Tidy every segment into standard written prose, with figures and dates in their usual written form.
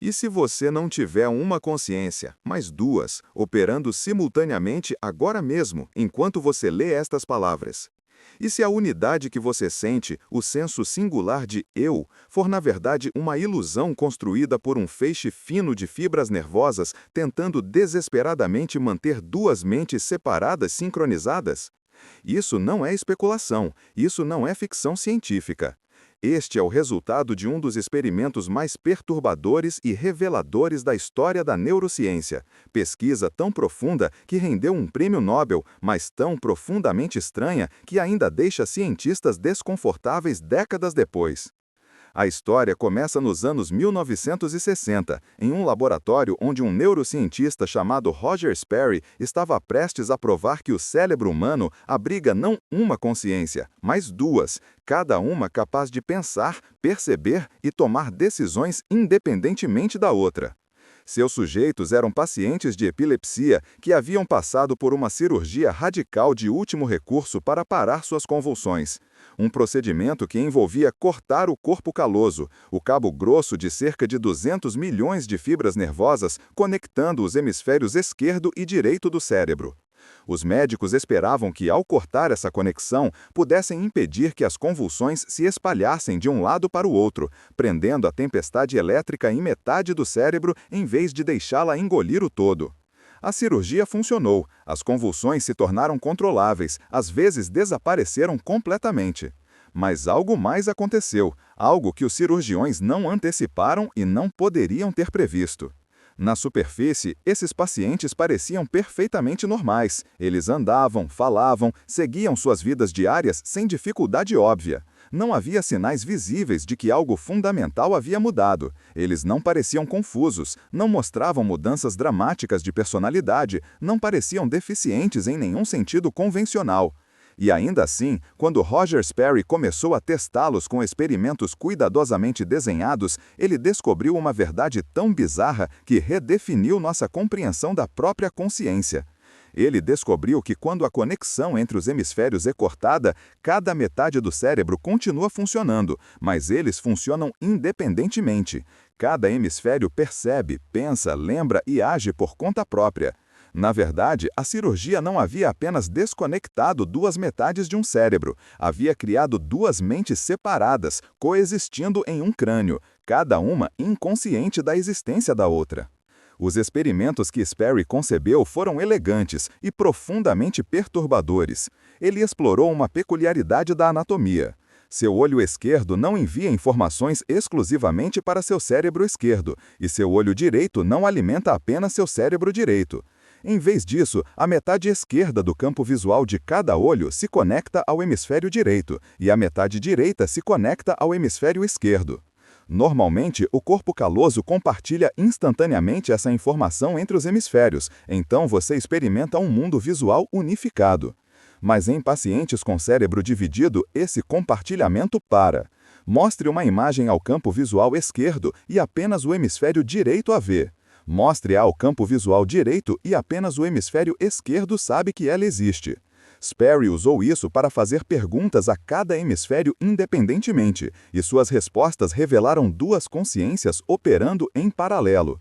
E se você não tiver uma consciência, mas duas, operando simultaneamente agora mesmo, enquanto você lê estas palavras? E se a unidade que você sente, o senso singular de eu, for na verdade uma ilusão construída por um feixe fino de fibras nervosas tentando desesperadamente manter duas mentes separadas sincronizadas? Isso não é especulação, isso não é ficção científica. Este é o resultado de um dos experimentos mais perturbadores e reveladores da história da neurociência. Pesquisa tão profunda que rendeu um prêmio Nobel, mas tão profundamente estranha que ainda deixa cientistas desconfortáveis décadas depois. A história começa nos anos 1960, em um laboratório onde um neurocientista chamado Roger Sperry estava prestes a provar que o cérebro humano abriga não uma consciência, mas duas, cada uma capaz de pensar, perceber e tomar decisões independentemente da outra. Seus sujeitos eram pacientes de epilepsia que haviam passado por uma cirurgia radical de último recurso para parar suas convulsões. Um procedimento que envolvia cortar o corpo caloso, o cabo grosso de cerca de 200 milhões de fibras nervosas conectando os hemisférios esquerdo e direito do cérebro. Os médicos esperavam que, ao cortar essa conexão, pudessem impedir que as convulsões se espalhassem de um lado para o outro, prendendo a tempestade elétrica em metade do cérebro em vez de deixá-la engolir o todo. A cirurgia funcionou, as convulsões se tornaram controláveis, às vezes desapareceram completamente. Mas algo mais aconteceu, algo que os cirurgiões não anteciparam e não poderiam ter previsto. Na superfície, esses pacientes pareciam perfeitamente normais. Eles andavam, falavam, seguiam suas vidas diárias sem dificuldade óbvia. Não havia sinais visíveis de que algo fundamental havia mudado. Eles não pareciam confusos, não mostravam mudanças dramáticas de personalidade, não pareciam deficientes em nenhum sentido convencional. E ainda assim, quando Roger Sperry começou a testá-los com experimentos cuidadosamente desenhados, ele descobriu uma verdade tão bizarra que redefiniu nossa compreensão da própria consciência. Ele descobriu que quando a conexão entre os hemisférios é cortada, cada metade do cérebro continua funcionando, mas eles funcionam independentemente. Cada hemisfério percebe, pensa, lembra e age por conta própria. Na verdade, a cirurgia não havia apenas desconectado duas metades de um cérebro, havia criado duas mentes separadas, coexistindo em um crânio, cada uma inconsciente da existência da outra. Os experimentos que Sperry concebeu foram elegantes e profundamente perturbadores. Ele explorou uma peculiaridade da anatomia. Seu olho esquerdo não envia informações exclusivamente para seu cérebro esquerdo, e seu olho direito não alimenta apenas seu cérebro direito. Em vez disso, a metade esquerda do campo visual de cada olho se conecta ao hemisfério direito, e a metade direita se conecta ao hemisfério esquerdo. Normalmente, o corpo caloso compartilha instantaneamente essa informação entre os hemisférios, então você experimenta um mundo visual unificado. Mas em pacientes com cérebro dividido, esse compartilhamento para. Mostre uma imagem ao campo visual esquerdo e apenas o hemisfério direito a vê. Mostre-a ao campo visual direito e apenas o hemisfério esquerdo sabe que ela existe. Sperry usou isso para fazer perguntas a cada hemisfério independentemente, e suas respostas revelaram duas consciências operando em paralelo.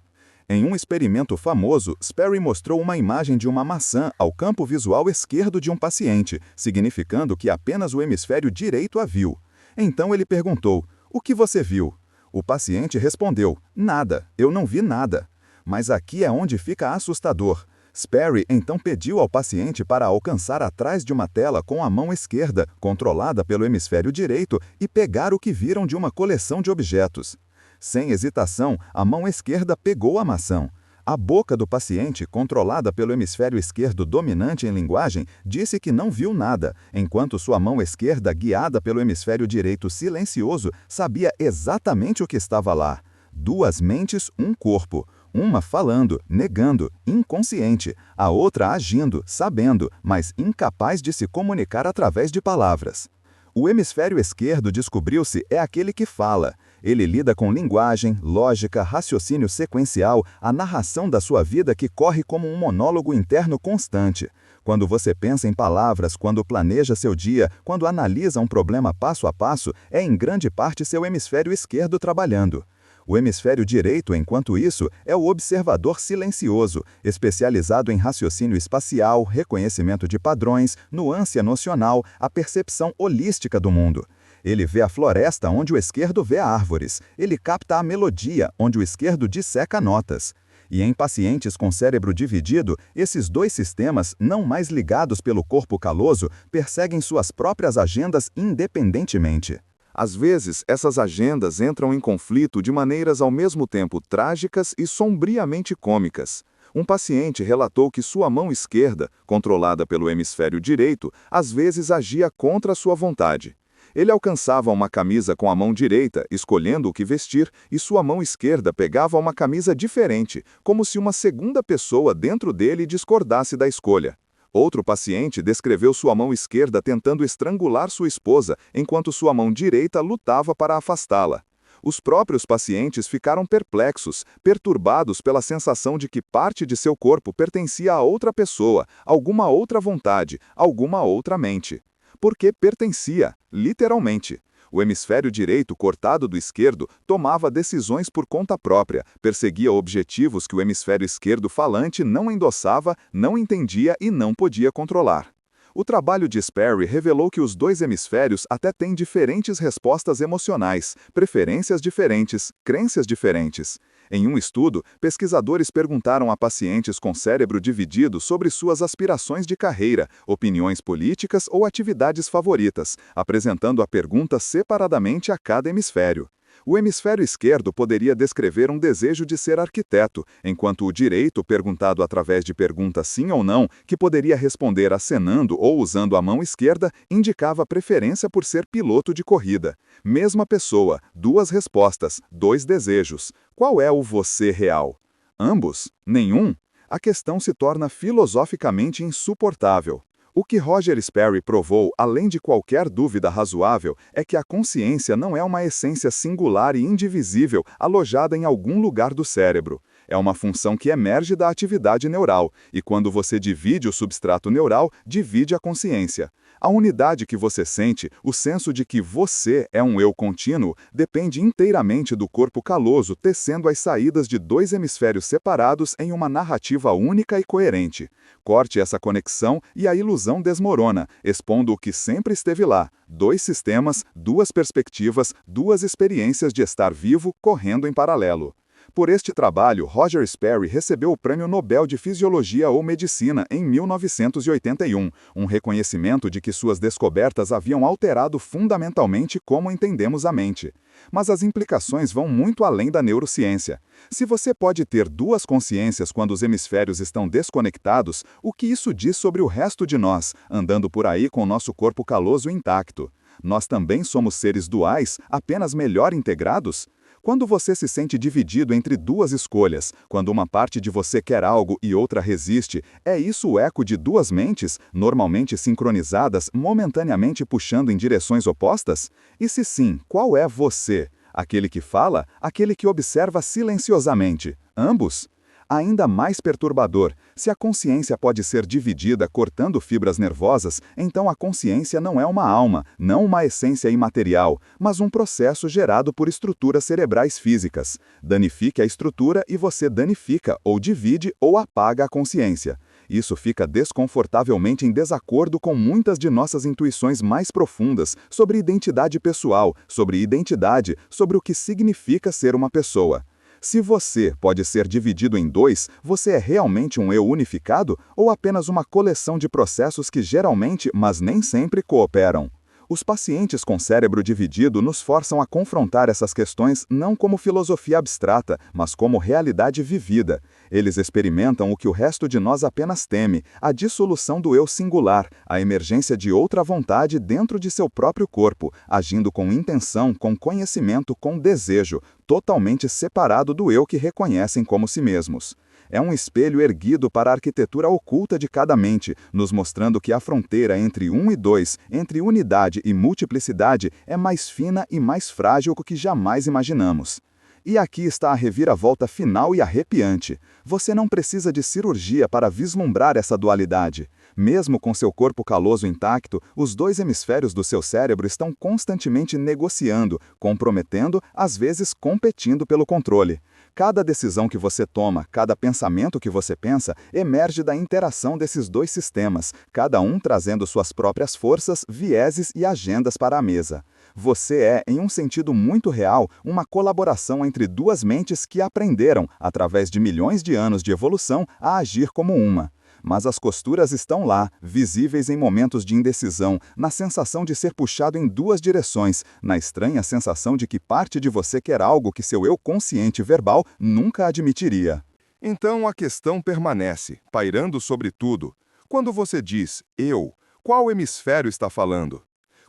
Em um experimento famoso, Sperry mostrou uma imagem de uma maçã ao campo visual esquerdo de um paciente, significando que apenas o hemisfério direito a viu. Então ele perguntou: "O que você viu?" O paciente respondeu: "Nada, eu não vi nada." Mas aqui é onde fica assustador. Sperry então pediu ao paciente para alcançar atrás de uma tela com a mão esquerda, controlada pelo hemisfério direito, e pegar o que viram de uma coleção de objetos. Sem hesitação, a mão esquerda pegou a maçã. A boca do paciente, controlada pelo hemisfério esquerdo dominante em linguagem, disse que não viu nada, enquanto sua mão esquerda, guiada pelo hemisfério direito silencioso, sabia exatamente o que estava lá. Duas mentes, um corpo. Uma falando, negando, inconsciente, a outra agindo, sabendo, mas incapaz de se comunicar através de palavras. O hemisfério esquerdo, descobriu-se, é aquele que fala. Ele lida com linguagem, lógica, raciocínio sequencial, a narração da sua vida que corre como um monólogo interno constante. Quando você pensa em palavras, quando planeja seu dia, quando analisa um problema passo a passo, é em grande parte seu hemisfério esquerdo trabalhando. O hemisfério direito, enquanto isso, é o observador silencioso, especializado em raciocínio espacial, reconhecimento de padrões, nuance nocional, a percepção holística do mundo. Ele vê a floresta onde o esquerdo vê árvores. Ele capta a melodia onde o esquerdo disseca notas. E em pacientes com cérebro dividido, esses dois sistemas, não mais ligados pelo corpo caloso, perseguem suas próprias agendas independentemente. Às vezes, essas agendas entram em conflito de maneiras ao mesmo tempo trágicas e sombriamente cômicas. Um paciente relatou que sua mão esquerda, controlada pelo hemisfério direito, às vezes agia contra sua vontade. Ele alcançava uma camisa com a mão direita, escolhendo o que vestir, e sua mão esquerda pegava uma camisa diferente, como se uma segunda pessoa dentro dele discordasse da escolha. Outro paciente descreveu sua mão esquerda tentando estrangular sua esposa, enquanto sua mão direita lutava para afastá-la. Os próprios pacientes ficaram perplexos, perturbados pela sensação de que parte de seu corpo pertencia a outra pessoa, alguma outra vontade, alguma outra mente. Porque pertencia, literalmente. O hemisfério direito, cortado do esquerdo, tomava decisões por conta própria, perseguia objetivos que o hemisfério esquerdo falante não endossava, não entendia e não podia controlar. O trabalho de Sperry revelou que os dois hemisférios até têm diferentes respostas emocionais, preferências diferentes, crenças diferentes. Em um estudo, pesquisadores perguntaram a pacientes com cérebro dividido sobre suas aspirações de carreira, opiniões políticas ou atividades favoritas, apresentando a pergunta separadamente a cada hemisfério. O hemisfério esquerdo poderia descrever um desejo de ser arquiteto, enquanto o direito, perguntado através de pergunta sim ou não, que poderia responder acenando ou usando a mão esquerda, indicava preferência por ser piloto de corrida. Mesma pessoa, duas respostas, dois desejos. Qual é o você real? Ambos? Nenhum? A questão se torna filosoficamente insuportável. O que Roger Sperry provou, além de qualquer dúvida razoável, é que a consciência não é uma essência singular e indivisível alojada em algum lugar do cérebro. É uma função que emerge da atividade neural, e quando você divide o substrato neural, divide a consciência. A unidade que você sente, o senso de que você é um eu contínuo, depende inteiramente do corpo caloso tecendo as saídas de dois hemisférios separados em uma narrativa única e coerente. Corte essa conexão e a ilusão desmorona, expondo o que sempre esteve lá: dois sistemas, duas perspectivas, duas experiências de estar vivo correndo em paralelo. Por este trabalho, Roger Sperry recebeu o Prêmio Nobel de Fisiologia ou Medicina em 1981, um reconhecimento de que suas descobertas haviam alterado fundamentalmente como entendemos a mente. Mas as implicações vão muito além da neurociência. Se você pode ter duas consciências quando os hemisférios estão desconectados, o que isso diz sobre o resto de nós, andando por aí com o nosso corpo caloso intacto? Nós também somos seres duais, apenas melhor integrados? Quando você se sente dividido entre duas escolhas, quando uma parte de você quer algo e outra resiste, é isso o eco de duas mentes, normalmente sincronizadas, momentaneamente puxando em direções opostas? E se sim, qual é você? Aquele que fala? Aquele que observa silenciosamente? Ambos? Ainda mais perturbador, se a consciência pode ser dividida cortando fibras nervosas, então a consciência não é uma alma, não uma essência imaterial, mas um processo gerado por estruturas cerebrais físicas. Danifique a estrutura e você danifica, ou divide, ou apaga a consciência. Isso fica desconfortavelmente em desacordo com muitas de nossas intuições mais profundas sobre identidade pessoal, sobre o que significa ser uma pessoa. Se você pode ser dividido em dois, você é realmente um eu unificado ou apenas uma coleção de processos que geralmente, mas nem sempre, cooperam? Os pacientes com cérebro dividido nos forçam a confrontar essas questões não como filosofia abstrata, mas como realidade vivida. Eles experimentam o que o resto de nós apenas teme: a dissolução do eu singular, a emergência de outra vontade dentro de seu próprio corpo, agindo com intenção, com conhecimento, com desejo, totalmente separado do eu que reconhecem como si mesmos. É um espelho erguido para a arquitetura oculta de cada mente, nos mostrando que a fronteira entre um e dois, entre unidade e multiplicidade, é mais fina e mais frágil do que jamais imaginamos. E aqui está a reviravolta final e arrepiante. Você não precisa de cirurgia para vislumbrar essa dualidade. Mesmo com seu corpo caloso intacto, os dois hemisférios do seu cérebro estão constantemente negociando, comprometendo, às vezes competindo pelo controle. Cada decisão que você toma, cada pensamento que você pensa, emerge da interação desses dois sistemas, cada um trazendo suas próprias forças, vieses e agendas para a mesa. Você é, em um sentido muito real, uma colaboração entre duas mentes que aprenderam, através de milhões de anos de evolução, a agir como uma. Mas as costuras estão lá, visíveis em momentos de indecisão, na sensação de ser puxado em duas direções, na estranha sensação de que parte de você quer algo que seu eu consciente verbal nunca admitiria. Então a questão permanece, pairando sobre tudo. Quando você diz eu, qual hemisfério está falando?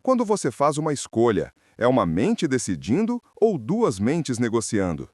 Quando você faz uma escolha, é uma mente decidindo ou duas mentes negociando?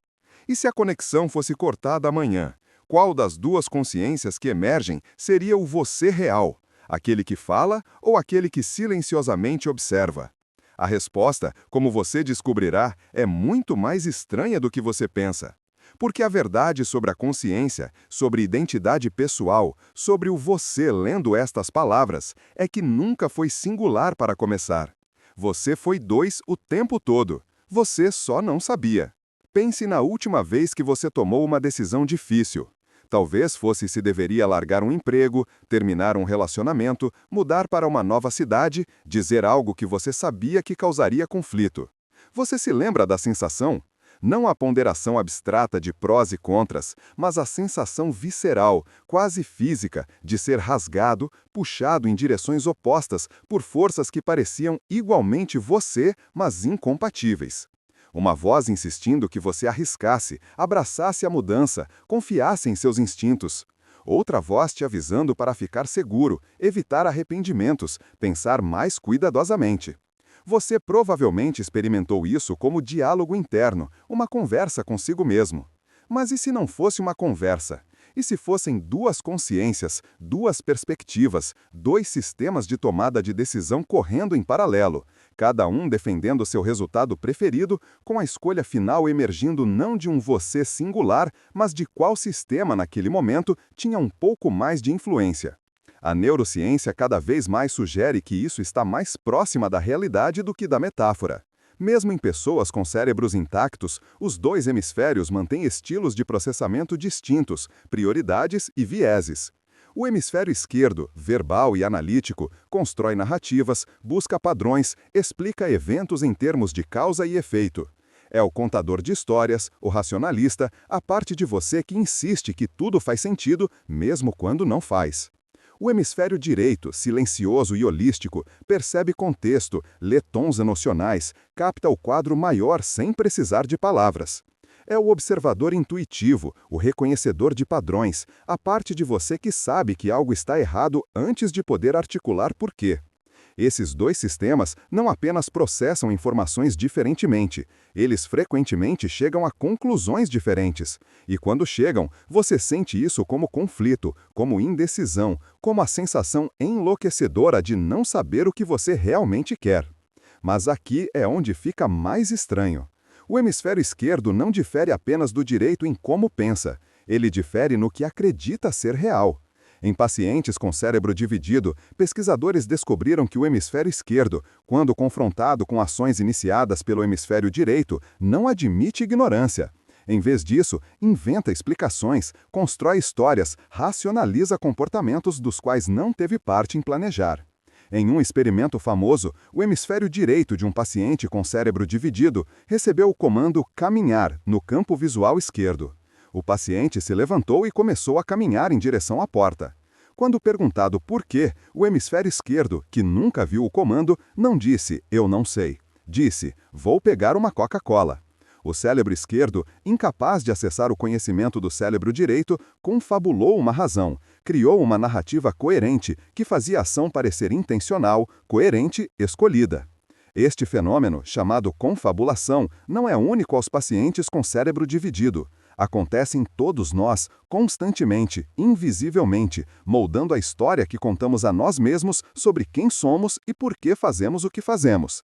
E se a conexão fosse cortada amanhã? Qual das duas consciências que emergem seria o você real? Aquele que fala ou aquele que silenciosamente observa? A resposta, como você descobrirá, é muito mais estranha do que você pensa. Porque a verdade sobre a consciência, sobre identidade pessoal, sobre o você lendo estas palavras, é que nunca foi singular para começar. Você foi dois o tempo todo. Você só não sabia. Pense na última vez que você tomou uma decisão difícil. Talvez fosse se deveria largar um emprego, terminar um relacionamento, mudar para uma nova cidade, dizer algo que você sabia que causaria conflito. Você se lembra da sensação? Não a ponderação abstrata de prós e contras, mas a sensação visceral, quase física, de ser rasgado, puxado em direções opostas por forças que pareciam igualmente você, mas incompatíveis. Uma voz insistindo que você arriscasse, abraçasse a mudança, confiasse em seus instintos. Outra voz te avisando para ficar seguro, evitar arrependimentos, pensar mais cuidadosamente. Você provavelmente experimentou isso como diálogo interno, uma conversa consigo mesmo. Mas e se não fosse uma conversa? E se fossem duas consciências, duas perspectivas, dois sistemas de tomada de decisão correndo em paralelo, cada um defendendo seu resultado preferido, com a escolha final emergindo não de um você singular, mas de qual sistema naquele momento tinha um pouco mais de influência? A neurociência cada vez mais sugere que isso está mais próxima da realidade do que da metáfora. Mesmo em pessoas com cérebros intactos, os dois hemisférios mantêm estilos de processamento distintos, prioridades e vieses. O hemisfério esquerdo, verbal e analítico, constrói narrativas, busca padrões, explica eventos em termos de causa e efeito. É o contador de histórias, o racionalista, a parte de você que insiste que tudo faz sentido, mesmo quando não faz. O hemisfério direito, silencioso e holístico, percebe contexto, lê tons emocionais, capta o quadro maior sem precisar de palavras. É o observador intuitivo, o reconhecedor de padrões, a parte de você que sabe que algo está errado antes de poder articular por quê. Esses dois sistemas não apenas processam informações diferentemente, eles frequentemente chegam a conclusões diferentes. E quando chegam, você sente isso como conflito, como indecisão, como a sensação enlouquecedora de não saber o que você realmente quer. Mas aqui é onde fica mais estranho. O hemisfério esquerdo não difere apenas do direito em como pensa, ele difere no que acredita ser real. Em pacientes com cérebro dividido, pesquisadores descobriram que o hemisfério esquerdo, quando confrontado com ações iniciadas pelo hemisfério direito, não admite ignorância. Em vez disso, inventa explicações, constrói histórias, racionaliza comportamentos dos quais não teve parte em planejar. Em um experimento famoso, o hemisfério direito de um paciente com cérebro dividido recebeu o comando caminhar no campo visual esquerdo. O paciente se levantou e começou a caminhar em direção à porta. Quando perguntado por quê, o hemisfério esquerdo, que nunca viu o comando, não disse "eu não sei". Disse "vou pegar uma Coca-Cola". O cérebro esquerdo, incapaz de acessar o conhecimento do cérebro direito, confabulou uma razão, criou uma narrativa coerente que fazia a ação parecer intencional, coerente, escolhida. Este fenômeno, chamado confabulação, não é único aos pacientes com cérebro dividido. Acontece em todos nós, constantemente, invisivelmente, moldando a história que contamos a nós mesmos sobre quem somos e por que fazemos o que fazemos.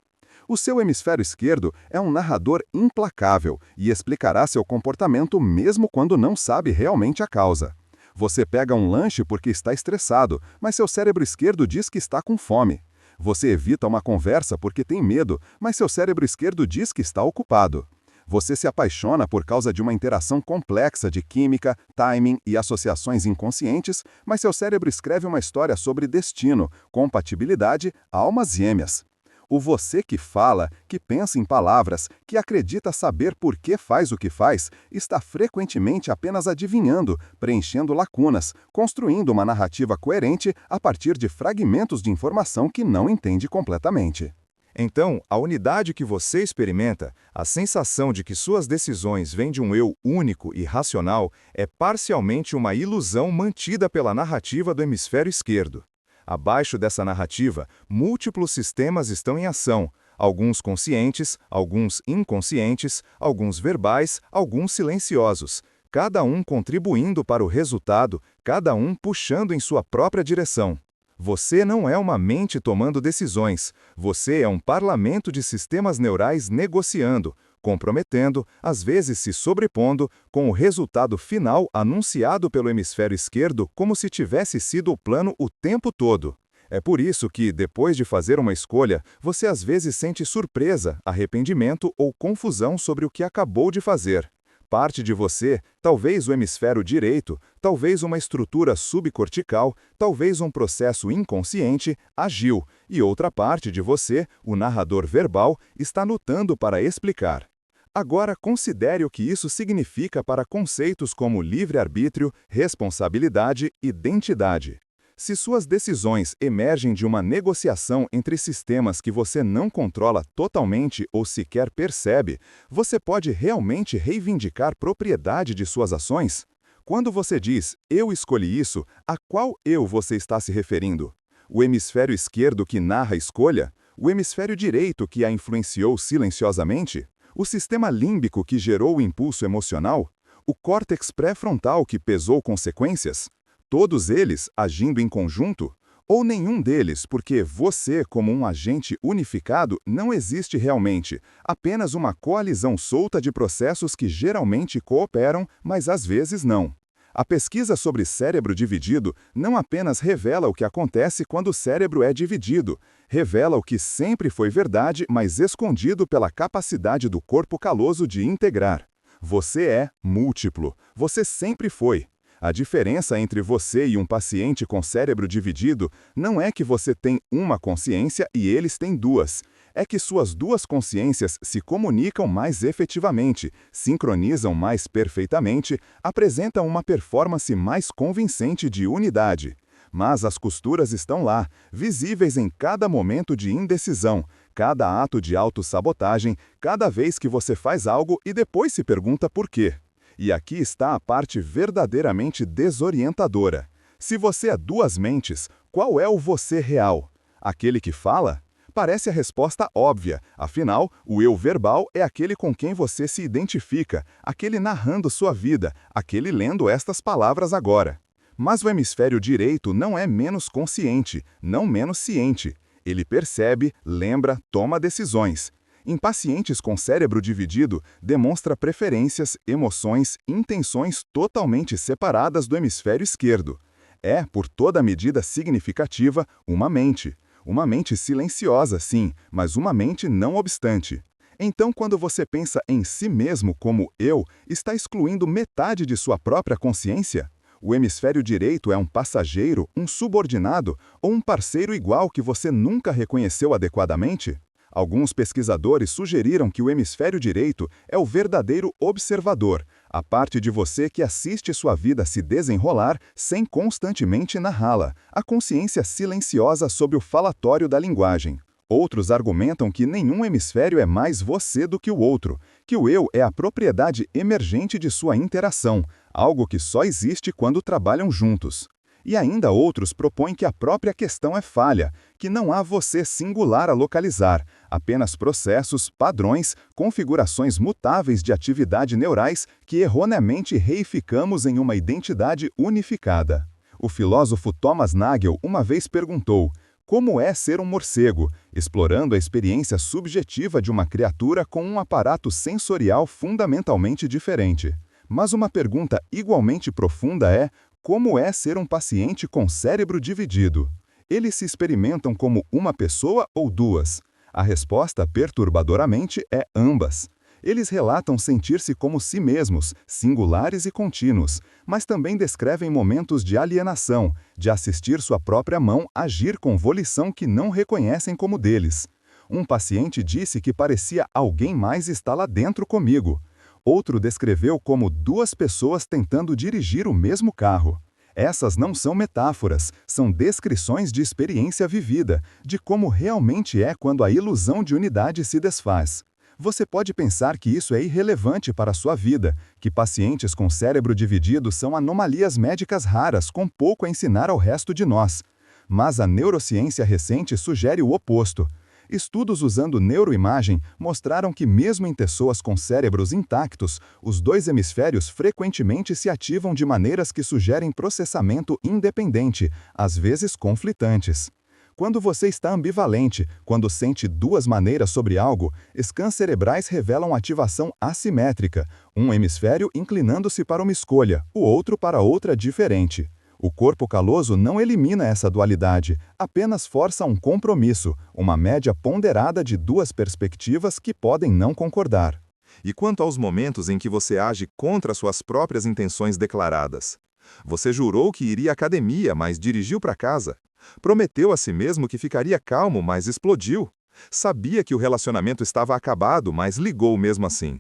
O seu hemisfério esquerdo é um narrador implacável e explicará seu comportamento mesmo quando não sabe realmente a causa. Você pega um lanche porque está estressado, mas seu cérebro esquerdo diz que está com fome. Você evita uma conversa porque tem medo, mas seu cérebro esquerdo diz que está ocupado. Você se apaixona por causa de uma interação complexa de química, timing e associações inconscientes, mas seu cérebro escreve uma história sobre destino, compatibilidade, almas gêmeas. O você que fala, que pensa em palavras, que acredita saber por que faz o que faz, está frequentemente apenas adivinhando, preenchendo lacunas, construindo uma narrativa coerente a partir de fragmentos de informação que não entende completamente. Então, a unidade que você experimenta, a sensação de que suas decisões vêm de um eu único e racional, é parcialmente uma ilusão mantida pela narrativa do hemisfério esquerdo. Abaixo dessa narrativa, múltiplos sistemas estão em ação, alguns conscientes, alguns inconscientes, alguns verbais, alguns silenciosos, cada um contribuindo para o resultado, cada um puxando em sua própria direção. Você não é uma mente tomando decisões, você é um parlamento de sistemas neurais negociando, comprometendo, às vezes se sobrepondo, com o resultado final anunciado pelo hemisfério esquerdo como se tivesse sido o plano o tempo todo. É por isso que, depois de fazer uma escolha, você às vezes sente surpresa, arrependimento ou confusão sobre o que acabou de fazer. Parte de você, talvez o hemisfério direito, talvez uma estrutura subcortical, talvez um processo inconsciente, agiu, e outra parte de você, o narrador verbal, está lutando para explicar. Agora considere o que isso significa para conceitos como livre-arbítrio, responsabilidade e identidade. Se suas decisões emergem de uma negociação entre sistemas que você não controla totalmente ou sequer percebe, você pode realmente reivindicar propriedade de suas ações? Quando você diz, eu escolhi isso, a qual eu você está se referindo? O hemisfério esquerdo que narra a escolha? O hemisfério direito que a influenciou silenciosamente? O sistema límbico que gerou o impulso emocional? O córtex pré-frontal que pesou consequências? Todos eles agindo em conjunto? Ou nenhum deles, porque você, como um agente unificado, não existe realmente, apenas uma coalizão solta de processos que geralmente cooperam, mas às vezes não. A pesquisa sobre cérebro dividido não apenas revela o que acontece quando o cérebro é dividido, revela o que sempre foi verdade, mas escondido pela capacidade do corpo caloso de integrar. Você é múltiplo. Você sempre foi. A diferença entre você e um paciente com cérebro dividido não é que você tem uma consciência e eles têm duas. É que suas duas consciências se comunicam mais efetivamente, sincronizam mais perfeitamente, apresentam uma performance mais convincente de unidade. Mas as costuras estão lá, visíveis em cada momento de indecisão, cada ato de autossabotagem, cada vez que você faz algo e depois se pergunta por quê. E aqui está a parte verdadeiramente desorientadora. Se você é duas mentes, qual é o você real? Aquele que fala? Parece a resposta óbvia, afinal, o eu verbal é aquele com quem você se identifica, aquele narrando sua vida, aquele lendo estas palavras agora. Mas o hemisfério direito não é menos consciente, não menos ciente. Ele percebe, lembra, toma decisões. Em pacientes com cérebro dividido, demonstra preferências, emoções, intenções totalmente separadas do hemisfério esquerdo. É, por toda medida significativa, uma mente. Uma mente silenciosa, sim, mas uma mente não obstante. Então, quando você pensa em si mesmo como eu, está excluindo metade de sua própria consciência? O hemisfério direito é um passageiro, um subordinado ou um parceiro igual que você nunca reconheceu adequadamente? Alguns pesquisadores sugeriram que o hemisfério direito é o verdadeiro observador, a parte de você que assiste sua vida se desenrolar sem constantemente narrá-la, a consciência silenciosa sob o falatório da linguagem. Outros argumentam que nenhum hemisfério é mais você do que o outro, que o eu é a propriedade emergente de sua interação, algo que só existe quando trabalham juntos. E ainda outros propõem que a própria questão é falha, que não há você singular a localizar, apenas processos, padrões, configurações mutáveis de atividade neurais que erroneamente reificamos em uma identidade unificada. O filósofo Thomas Nagel uma vez perguntou: como é ser um morcego, explorando a experiência subjetiva de uma criatura com um aparato sensorial fundamentalmente diferente. Mas uma pergunta igualmente profunda é: Como é ser um paciente com cérebro dividido? Eles se experimentam como uma pessoa ou duas? A resposta, perturbadoramente, é ambas. Eles relatam sentir-se como si mesmos, singulares e contínuos, mas também descrevem momentos de alienação, de assistir sua própria mão agir com volição que não reconhecem como deles. Um paciente disse que parecia alguém mais estar lá dentro comigo. Outro descreveu como duas pessoas tentando dirigir o mesmo carro. Essas não são metáforas, são descrições de experiência vivida, de como realmente é quando a ilusão de unidade se desfaz. Você pode pensar que isso é irrelevante para a sua vida, que pacientes com cérebro dividido são anomalias médicas raras com pouco a ensinar ao resto de nós. Mas a neurociência recente sugere o oposto. Estudos usando neuroimagem mostraram que mesmo em pessoas com cérebros intactos, os dois hemisférios frequentemente se ativam de maneiras que sugerem processamento independente, às vezes conflitantes. Quando você está ambivalente, quando sente duas maneiras sobre algo, scans cerebrais revelam ativação assimétrica, um hemisfério inclinando-se para uma escolha, o outro para outra diferente. O corpo caloso não elimina essa dualidade, apenas força um compromisso, uma média ponderada de duas perspectivas que podem não concordar. E quanto aos momentos em que você age contra suas próprias intenções declaradas? Você jurou que iria à academia, mas dirigiu para casa. Prometeu a si mesmo que ficaria calmo, mas explodiu. Sabia que o relacionamento estava acabado, mas ligou mesmo assim.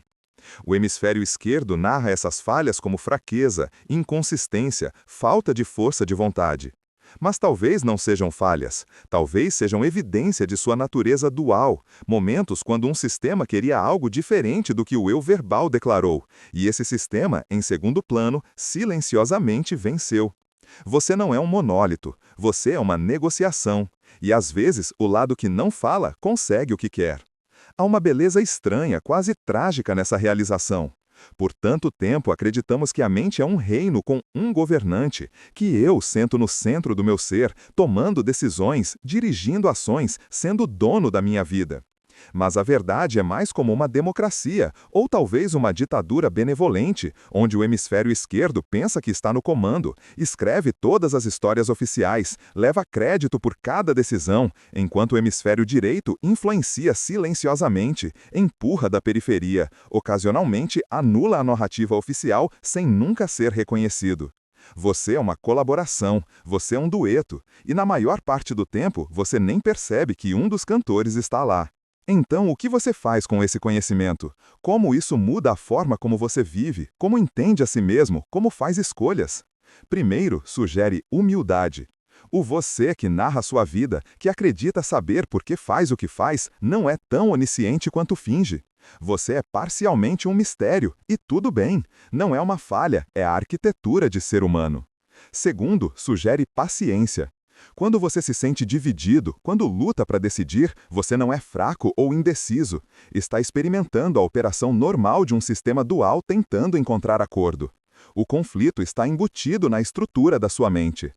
O hemisfério esquerdo narra essas falhas como fraqueza, inconsistência, falta de força de vontade. Mas talvez não sejam falhas, talvez sejam evidência de sua natureza dual, momentos quando um sistema queria algo diferente do que o eu verbal declarou, e esse sistema, em segundo plano, silenciosamente venceu. Você não é um monólito, você é uma negociação, e às vezes o lado que não fala consegue o que quer. Há uma beleza estranha, quase trágica nessa realização. Por tanto tempo acreditamos que a mente é um reino com um governante, que eu sento no centro do meu ser, tomando decisões, dirigindo ações, sendo dono da minha vida. Mas a verdade é mais como uma democracia, ou talvez uma ditadura benevolente, onde o hemisfério esquerdo pensa que está no comando, escreve todas as histórias oficiais, leva crédito por cada decisão, enquanto o hemisfério direito influencia silenciosamente, empurra da periferia, ocasionalmente anula a narrativa oficial sem nunca ser reconhecido. Você é uma colaboração, você é um dueto, e na maior parte do tempo você nem percebe que um dos cantores está lá. Então, o que você faz com esse conhecimento? Como isso muda a forma como você vive, como entende a si mesmo, como faz escolhas? Primeiro, sugere humildade. O você que narra sua vida, que acredita saber por que faz o que faz, não é tão onisciente quanto finge. Você é parcialmente um mistério, e tudo bem. Não é uma falha, é a arquitetura de ser humano. Segundo, sugere paciência. Quando você se sente dividido, quando luta para decidir, você não é fraco ou indeciso. Está experimentando a operação normal de um sistema dual tentando encontrar acordo. O conflito está embutido na estrutura da sua mente.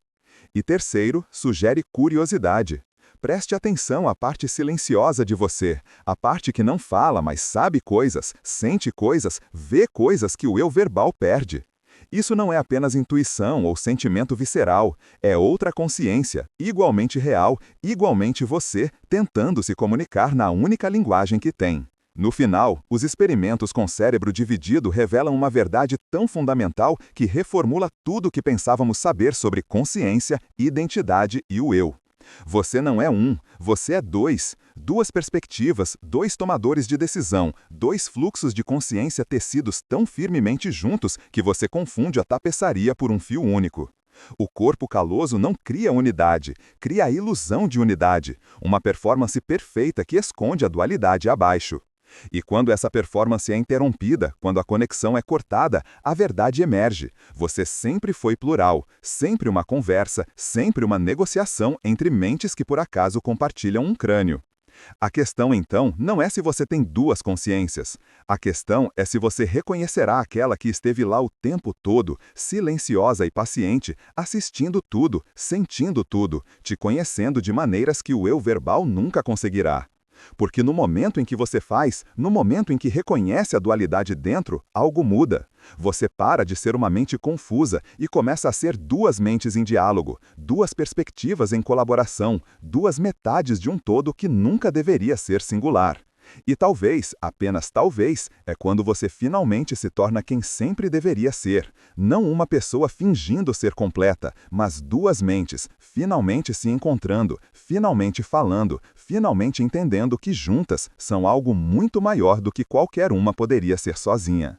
E terceiro, sugere curiosidade. Preste atenção à parte silenciosa de você, a parte que não fala, mas sabe coisas, sente coisas, vê coisas que o eu verbal perde. Isso não é apenas intuição ou sentimento visceral, é outra consciência, igualmente real, igualmente você, tentando se comunicar na única linguagem que tem. No final, os experimentos com cérebro dividido revelam uma verdade tão fundamental que reformula tudo o que pensávamos saber sobre consciência, identidade e o eu. Você não é um, você é dois. Duas perspectivas, dois tomadores de decisão, dois fluxos de consciência tecidos tão firmemente juntos que você confunde a tapeçaria por um fio único. O corpo caloso não cria unidade, cria a ilusão de unidade, uma performance perfeita que esconde a dualidade abaixo. E quando essa performance é interrompida, quando a conexão é cortada, a verdade emerge. Você sempre foi plural, sempre uma conversa, sempre uma negociação entre mentes que por acaso compartilham um crânio. A questão, então, não é se você tem duas consciências. A questão é se você reconhecerá aquela que esteve lá o tempo todo, silenciosa e paciente, assistindo tudo, sentindo tudo, te conhecendo de maneiras que o eu verbal nunca conseguirá. Porque no momento em que você faz, no momento em que reconhece a dualidade dentro, algo muda. Você para de ser uma mente confusa e começa a ser duas mentes em diálogo, duas perspectivas em colaboração, duas metades de um todo que nunca deveria ser singular. E talvez, apenas talvez, é quando você finalmente se torna quem sempre deveria ser. Não uma pessoa fingindo ser completa, mas duas mentes, finalmente se encontrando, finalmente falando, finalmente entendendo que juntas são algo muito maior do que qualquer uma poderia ser sozinha.